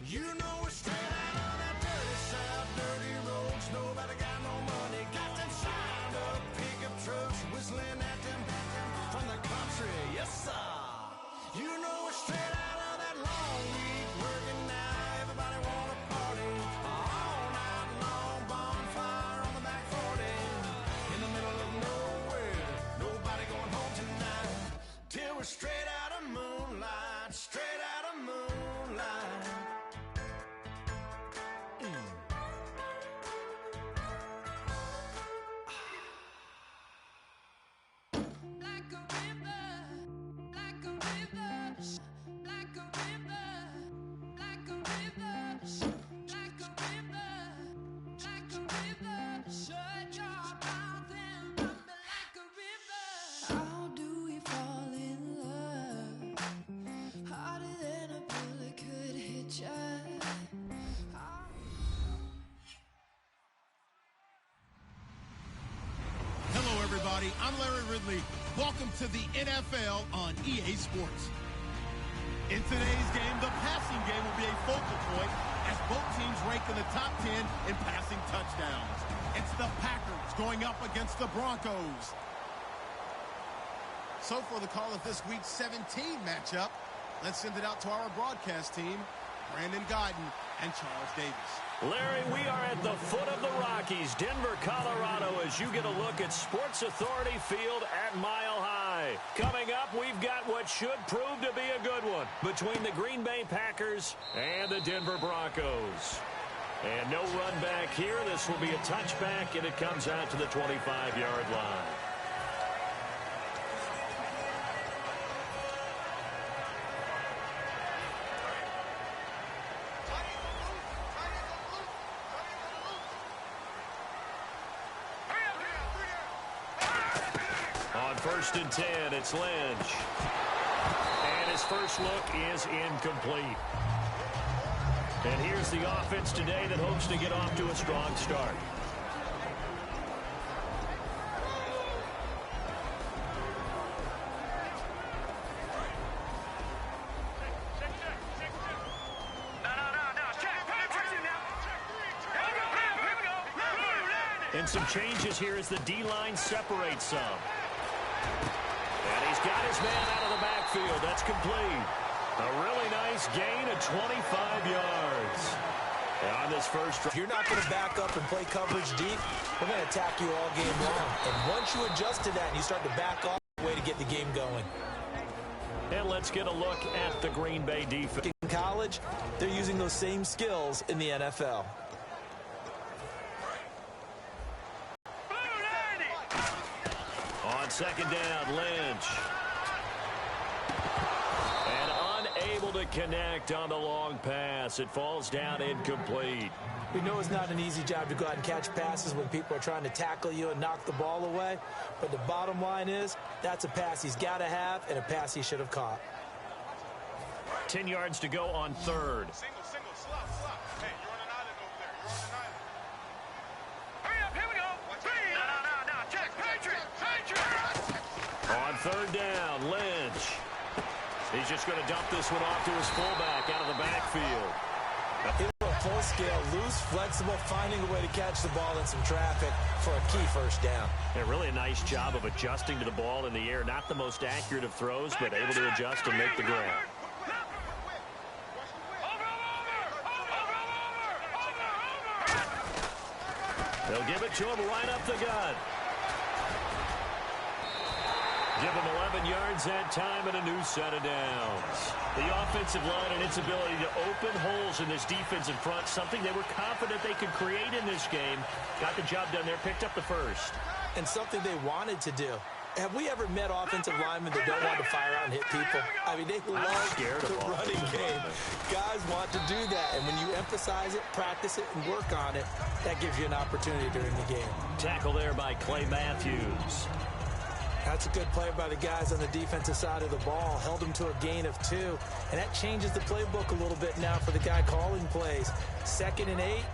You know we're straight out of that dirty south, dirty roads. Nobody got no money, got them shined up pickup trucks whistling at them from the country. Yes, sir. You know we're straight out of that long week working now. Everybody wanna party all night long. Bonfire on the back 40 in the middle of nowhere. Nobody going home tonight till we're straight out of moonlight. Straight out of moonlight. Like a river, like a river, like a river, like a river, like a river, like a river. Shut your mouth and run me like a river. How do we fall in love? Harder than a bullet could hit ya. Hello, everybody. I'm Larry Ridley. Welcome to the NFL on EA Sports. In today's game, the passing game will be a focal point as both teams rank in the top 10 in passing touchdowns. It's the Packers going up against the Broncos. So for the call of this week's 17 matchup, let's send it out to our broadcast team, Brandon Guyton and Charles Davis. Larry, we are at the foot of the Rockies, Denver, Colorado, as you get a look at Sports Authority Field at Mile High. Coming up, we've got what should prove to be a good one between the Green Bay Packers and the Denver Broncos. And no run back here. This will be a touchback, and it comes out to the 25-yard line. First and 10, it's Lynch. And his first look is incomplete. And here's the offense today that hopes to get off to a strong start. And some changes here as the D-line separates some. And he's got his man out of the backfield. That's complete. A really nice gain of 25 yards. On this first, if you're not going to back up and play coverage deep, we're going to attack you all game long. And once you adjust to that and you start to back off, way to get the game going. And let's get a look at the Green Bay defense. In college, they're using those same skills in the NFL. On second down, Lynch. And unable to connect on the long pass. It falls down incomplete. We know it's not an easy job to go out and catch passes when people are trying to tackle you and knock the ball away. But the bottom line is, that's a pass he's got to have and a pass he should have caught. 10 yards to go on third. Single, slot. Hey, you're on an island over there. You're on an island. Hurry up, here we go. No. Check, Patriot. On third down, Lynch. He's just going to dump this one off to his fullback out of the backfield. Full scale, loose, flexible, finding a way to catch the ball in some traffic for a key first down. Yeah, really a nice job of adjusting to the ball in the air. Not the most accurate of throws, but able to adjust and make the grab. They'll give it to him right up the gut. Give him 11 yards that time and a new set of downs. The offensive line and its ability to open holes in this defensive front, something they were confident they could create in this game. Got the job done there, picked up the first. And something they wanted to do. Have we ever met offensive linemen that don't want to fire out and hit people? I mean, they love the running game. Guys want to do that, and when you emphasize it, practice it, and work on it, that gives you an opportunity during the game. Tackle there by Clay Matthews. That's a good play by the guys on the defensive side of the ball. Held them to a gain of 2. And that changes the playbook a little bit now for the guy calling plays. 2nd and 8.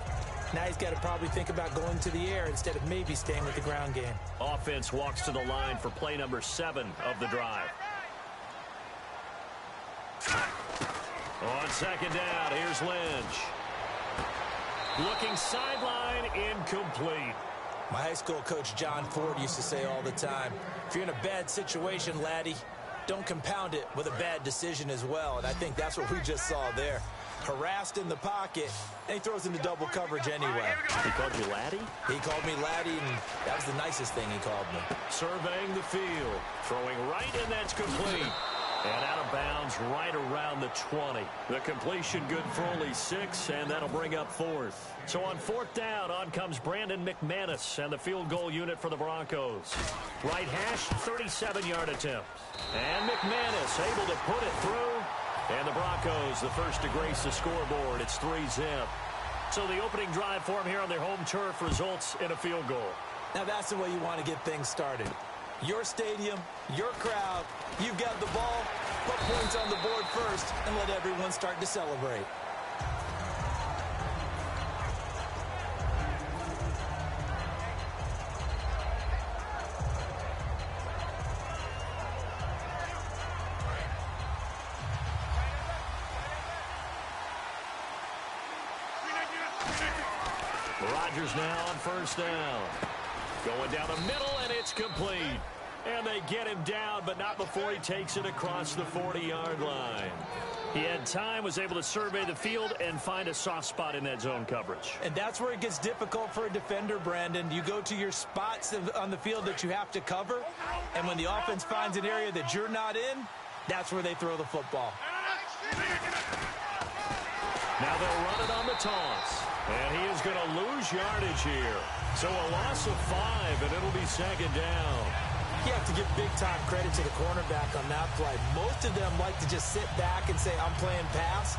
Now he's got to probably think about going to the air instead of maybe staying with the ground game. Offense walks to the line for play number 7 of the drive. On second down, here's Lynch. Looking sideline, incomplete. My high school coach, John Ford, used to say all the time, if you're in a bad situation, laddie, don't compound it with a bad decision as well. And I think that's what we just saw there. Harassed in the pocket, and he throws into double coverage anyway. He called you laddie? He called me laddie, and that was the nicest thing he called me. Surveying the field. Throwing right, and that's complete. And out of bounds right around the 20. The completion good for only 6, and that'll bring up 4th. So on 4th down, on comes Brandon McManus and the field goal unit for the Broncos. Right hash, 37-yard attempt. And McManus able to put it through. And the Broncos, the first to grace the scoreboard. It's 3-zip. So the opening drive for them here on their home turf results in a field goal. Now that's the way you want to get things started. Your stadium, your crowd, you've got the ball, put points on the board first, and let everyone start to celebrate. Rodgers now on first down. Going down the middle, and it's complete. And they get him down, but not before he takes it across the 40-yard line. He had time, was able to survey the field, and find a soft spot in that zone coverage. And that's where it gets difficult for a defender, Brandon. You go to your spots on the field that you have to cover, and when the offense finds an area that you're not in, that's where they throw the football. Now they'll run it on the toss. And he is going to lose yardage here. So a loss of 5, and it'll be second down. You have to give big-time credit to the cornerback on that play. Most of them like to just sit back and say, I'm playing pass.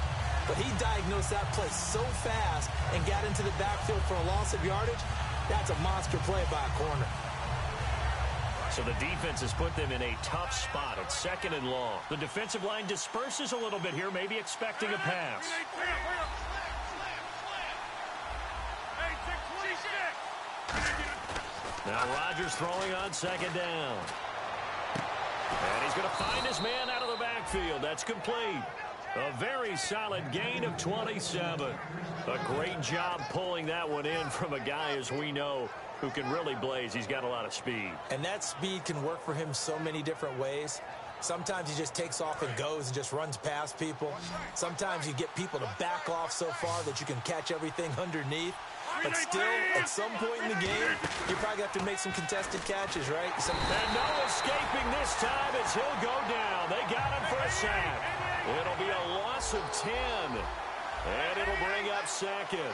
But he diagnosed that play so fast and got into the backfield for a loss of yardage. That's a monster play by a corner. So the defense has put them in a tough spot at second and long. The defensive line disperses a little bit here, maybe expecting a pass. Now Rodgers throwing on second down. And he's going to find his man out of the backfield. That's complete. A very solid gain of 27. A great job pulling that one in from a guy, as we know, who can really blaze. He's got a lot of speed. And that speed can work for him so many different ways. Sometimes he just takes off and goes and just runs past people. Sometimes you get people to back off so far that you can catch everything underneath. But still, at some point in the game, you probably have to make some contested catches, right? And no escaping this time as he'll go down. They got him for a sack. It'll be a loss of 10. And it'll bring up second.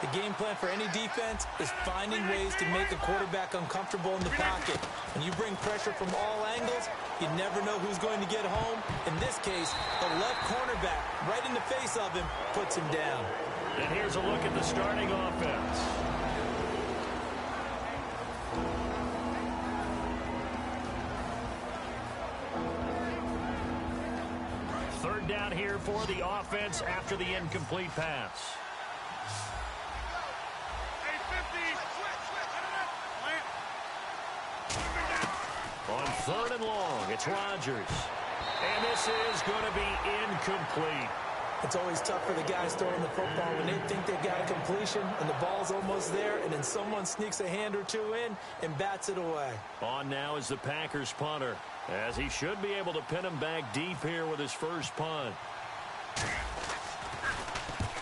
The game plan for any defense is finding ways to make a quarterback uncomfortable in the pocket. When you bring pressure from all angles, you never know who's going to get home. In this case, the left cornerback, right in the face of him, puts him down. And here's a look at the starting offense. Third down here for the offense after the incomplete pass. On third and long, it's Rodgers. And this is going to be incomplete. It's always tough for the guys throwing the football when they think they've got a completion and the ball's almost there, and then someone sneaks a hand or two in and bats it away. On now is the Packers punter, as he should be able to pin him back deep here with his first punt.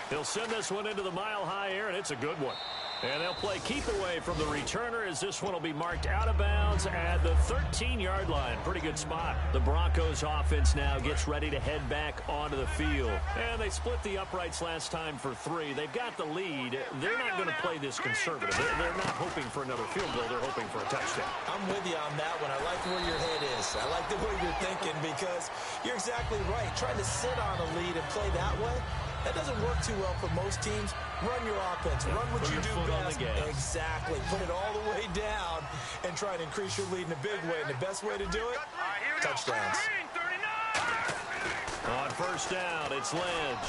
He'll send this one into the mile-high air, and it's a good one. And they'll play keep away from the returner as this one will be marked out of bounds at the 13-yard line. Pretty good spot. The Broncos offense now gets ready to head back onto the field. And they split the uprights last time for 3. They've got the lead. They're not going to play this conservative. They're not hoping for another field goal. They're hoping for a touchdown. I'm with you on that one. I like where your head is. I like the way you're thinking because you're exactly right. Trying to sit on a lead and play that way, that doesn't work too well for most teams. Run your offense. Run what you do best. Exactly. Put it all the way down and try to increase your lead in a big way. And the best way to do it, touchdowns. On first down, it's Lynch.